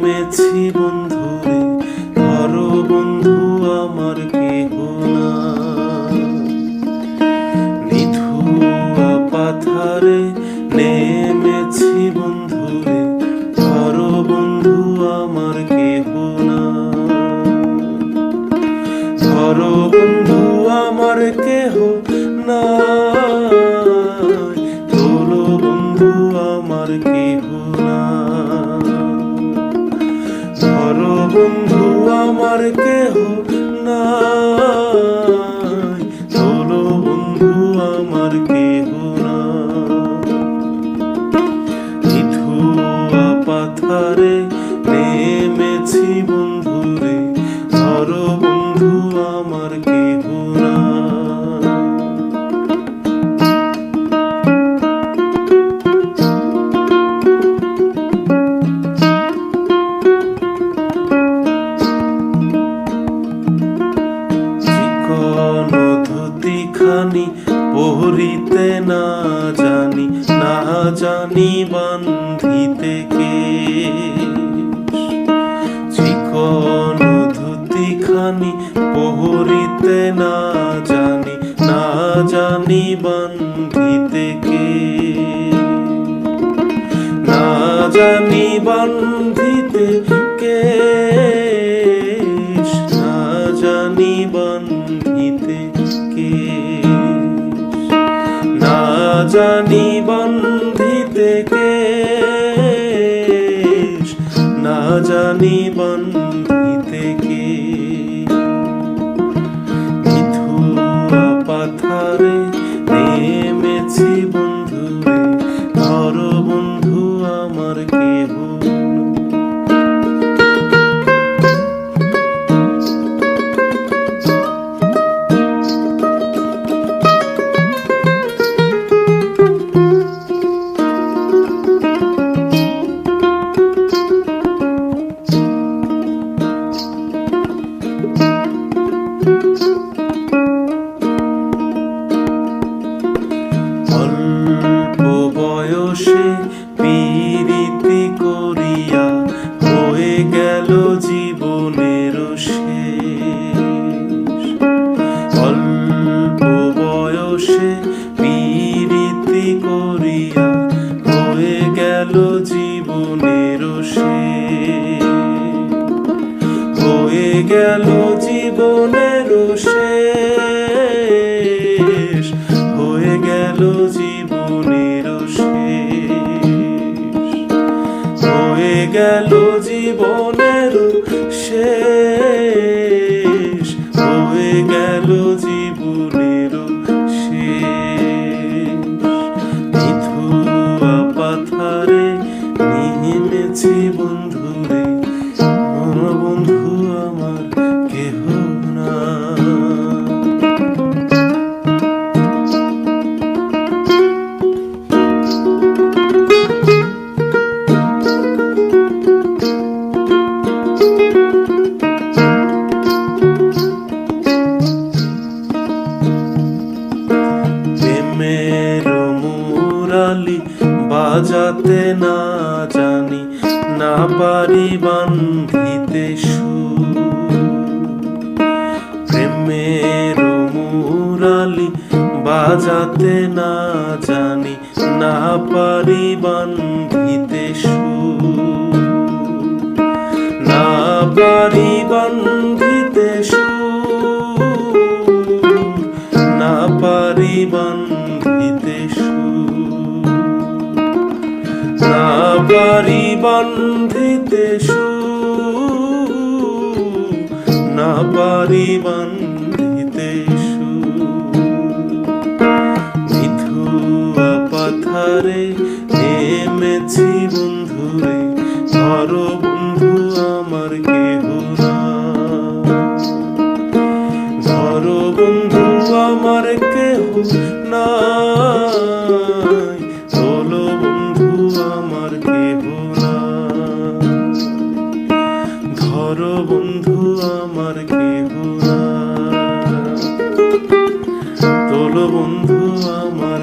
নেমেছি বন্ধুরে, ধরো বন্ধু আমার কেহ না। নিধুয়া পাথারে নেমেছি বন্ধুরে, ধরো বন্ধু আমার কেহ না। ধরো বন্ধু আমার কেহ না, তোলো বন্ধু আমার কেহ না। ধরো বন্ধু আমার কেহ না, তোলো বন্ধু আমার কেহ না। নিধুয়া পাথারে নেমেছি বন্ধুরে, ধরো বন্ধু আমার কেহ না। খানি পহরিতে না জানি, না জানি বান্ধিতে কেশ। চিকন ধুতি খানি পহরিতে না জানি, না জানি বান্ধিতে কেশ। না জানি বান্ধিতে কেশ, না জানি বান্ধিতে না জানি বান্ধিতে কেশ, না জানি বান্ধিতে কেশ। নিধুয়া পাথারে নেমেছি বন্ধুরে, ধরো বন্ধু আমার কেহ না। অল্প বয়সে পীড়িতি করিয়া হয়ে গেল জীবনের শেষ। অল্প বয়সে পীড়িতি করিয়া হয়ে গেল জীবনের শেষ। হয়ে গেল জীবনের শেষ, হয়ে গেল জীবনের শেষ। হয়ে গেল জীবনের শেষ, হয়ে গেল জীবনের শেষ। নিধুয়া পাথারে নেমেছি বন্ধুরে, বন্ধু আমার কেহ না। প্রেমের মুরালি বাজাতে না জানি, না পারি বান্ধিতে সুর। প্রেমের মুরালি বাজাতে না জানি, না পারি বান্ধিতে সুর। না পারি বান্ধিতে সুর, না পারি বান্ধিতে সুর। না পারি বান্ধিতে সুর, না পারি বান্ধিতে সুর। নিধুয়া পাথারে নেমেছি বন্ধুরে, ধরো বন্ধু আমার কেহ না। ধরো বন্ধু আমার কেহ না, তোলো বন্ধু আমার কেহ না। ধরো বন্ধু আমার কেহ না, তোলো বন্ধু আমার